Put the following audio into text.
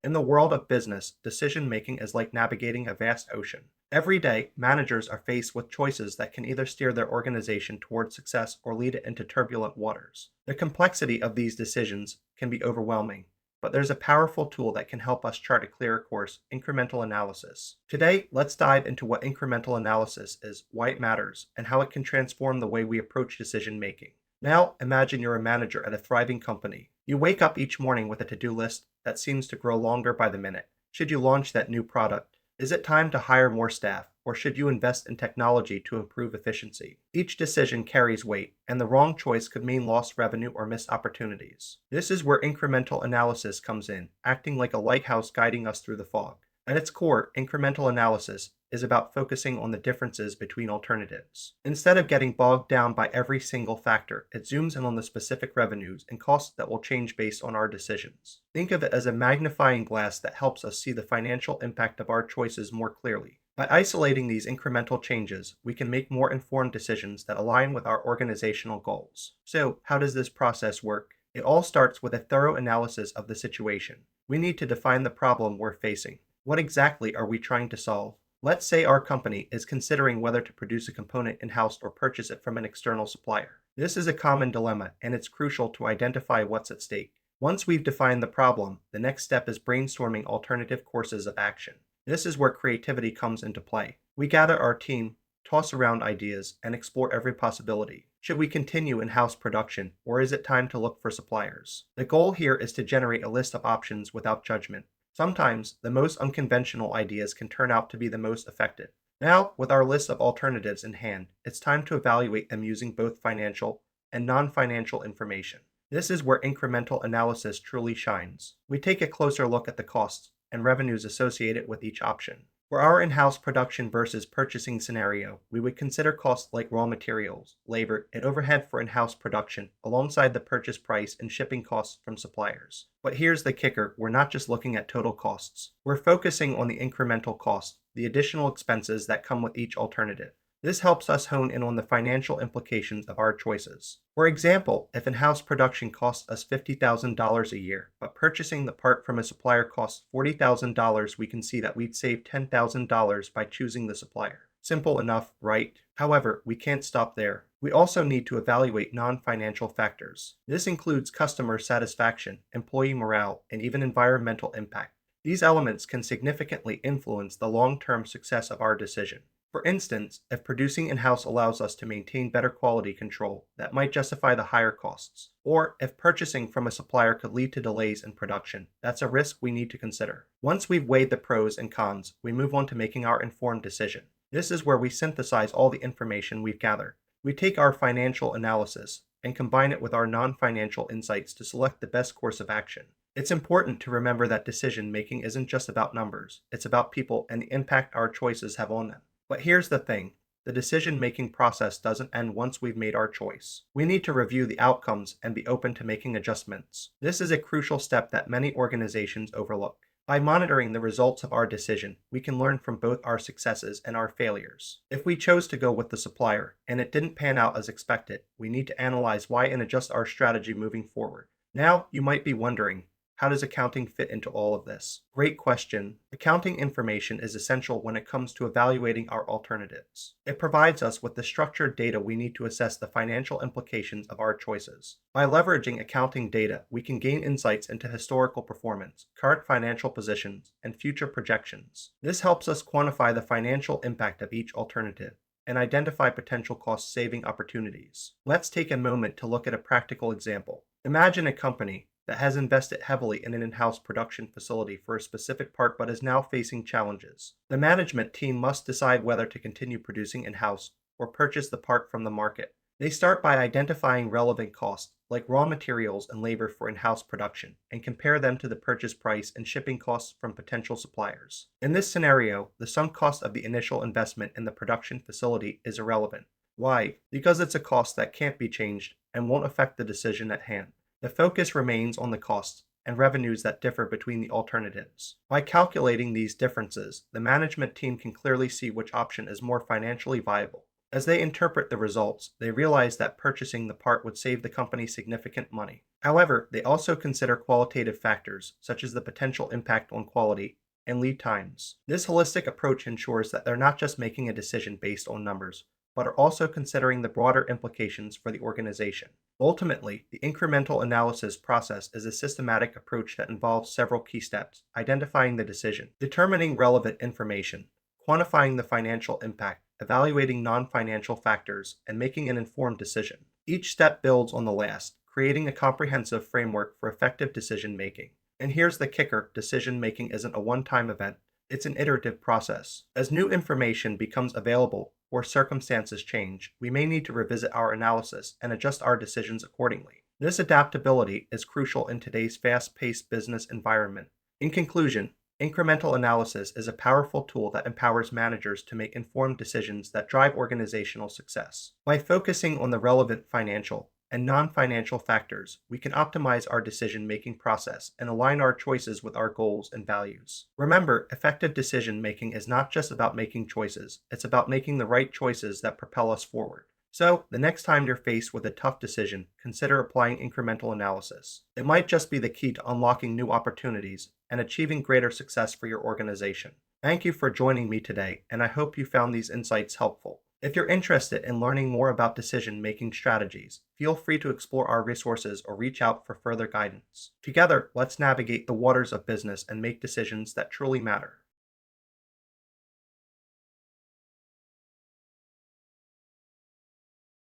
In the world of business, decision making is like navigating a vast ocean. Every day, managers are faced with choices that can either steer their organization toward success or lead it into turbulent waters. The complexity of these decisions can be overwhelming, but there's a powerful tool that can help us chart a clearer course: incremental analysis. Today, let's dive into what incremental analysis is, why it matters, and how it can transform the way we approach decision making. Now, imagine you're a manager at a thriving company. You wake up each morning with a to-do list that seems to grow longer by the minute. Should you launch that new product? Is it time to hire more staff? Or should you invest in technology to improve efficiency? Each decision carries weight, and the wrong choice could mean lost revenue or missed opportunities. This is where incremental analysis comes in, acting like a lighthouse guiding us through the fog. At its core, incremental analysis is about focusing on the differences between alternatives. Instead of getting bogged down by every single factor, it zooms in on the specific revenues and costs that will change based on our decisions. Think of it as a magnifying glass that helps us see the financial impact of our choices more clearly. By isolating these incremental changes, we can make more informed decisions that align with our organizational goals. So, how does this process work? It all starts with a thorough analysis of the situation. We need to define the problem we're facing. What exactly are we trying to solve? Let's say our company is considering whether to produce a component in-house or purchase it from an external supplier. This is a common dilemma, and it's crucial to identify what's at stake. Once we've defined the problem, the next step is brainstorming alternative courses of action. This is where creativity comes into play. We gather our team, toss around ideas, and explore every possibility. Should we continue in-house production, or is it time to look for suppliers? The goal here is to generate a list of options without judgment. Sometimes, the most unconventional ideas can turn out to be the most effective. Now, with our list of alternatives in hand, it's time to evaluate them using both financial and non-financial information. This is where incremental analysis truly shines. We take a closer look at the costs and revenues associated with each option. For our in-house production versus purchasing scenario, we would consider costs like raw materials, labor, and overhead for in-house production, alongside the purchase price and shipping costs from suppliers. But here's the kicker: we're not just looking at total costs. We're focusing on the incremental cost, the additional expenses that come with each alternative. This helps us hone in on the financial implications of our choices. For example, if in-house production costs us $50,000 a year, but purchasing the part from a supplier costs $40,000, we can see that we'd save $10,000 by choosing the supplier. Simple enough, right? However, we can't stop there. We also need to evaluate non-financial factors. This includes customer satisfaction, employee morale, and even environmental impact. These elements can significantly influence the long-term success of our decision. For instance, if producing in-house allows us to maintain better quality control, that might justify the higher costs. Or if purchasing from a supplier could lead to delays in production, that's a risk we need to consider. Once we've weighed the pros and cons, we move on to making our informed decision. This is where we synthesize all the information we've gathered. We take our financial analysis and combine it with our non-financial insights to select the best course of action. It's important to remember that decision making isn't just about numbers, it's about people and the impact our choices have on them. But here's the thing: the decision-making process doesn't end once we've made our choice. We need to review the outcomes and be open to making adjustments. This is a crucial step that many organizations overlook. By monitoring the results of our decision, we can learn from both our successes and our failures. If we chose to go with the supplier and it didn't pan out as expected, we need to analyze why and adjust our strategy moving forward. Now, you might be wondering, how does accounting fit into all of this? Great question. Accounting information is essential when it comes to evaluating our alternatives. It provides us with the structured data we need to assess the financial implications of our choices. By leveraging accounting data, we can gain insights into historical performance, current financial positions, and future projections. This helps us quantify the financial impact of each alternative and identify potential cost-saving opportunities. Let's take a moment to look at a practical example. Imagine a company that has invested heavily in an in-house production facility for a specific part but is now facing challenges. The management team must decide whether to continue producing in-house or purchase the part from the market. They start by identifying relevant costs, like raw materials and labor for in-house production, and compare them to the purchase price and shipping costs from potential suppliers. In this scenario, the sunk cost of the initial investment in the production facility is irrelevant. Why? Because it's a cost that can't be changed and won't affect the decision at hand. The focus remains on the costs and revenues that differ between the alternatives. By calculating these differences, the management team can clearly see which option is more financially viable. As they interpret the results, they realize that purchasing the part would save the company significant money. However, they also consider qualitative factors such as the potential impact on quality and lead times. This holistic approach ensures that they're not just making a decision based on numbers, but are also considering the broader implications for the organization. Ultimately, the incremental analysis process is a systematic approach that involves several key steps: identifying the decision, determining relevant information, quantifying the financial impact, evaluating non financial factors, and making an informed decision. Each step builds on the last, creating a comprehensive framework for effective decision making. And here's the kicker: decision making isn't a one time event, it's an iterative process. As new information becomes available or circumstances change, we may need to revisit our analysis and adjust our decisions accordingly. This adaptability is crucial in today's fast paced business environment. In conclusion, incremental analysis is a powerful tool that empowers managers to make informed decisions that drive organizational success. By focusing on the relevant financial and non financial factors, we can optimize our decision making process and align our choices with our goals and values. Remember, effective decision making is not just about making choices, it's about making the right choices that propel us forward. So, the next time you're faced with a tough decision, consider applying incremental analysis. It might just be the key to unlocking new opportunities and achieving greater success for your organization. Thank you for joining me today, and I hope you found these insights helpful. If you're interested in learning more about decision-making strategies, feel free to explore our resources or reach out for further guidance. Together, let's navigate the waters of business and make decisions that truly matter.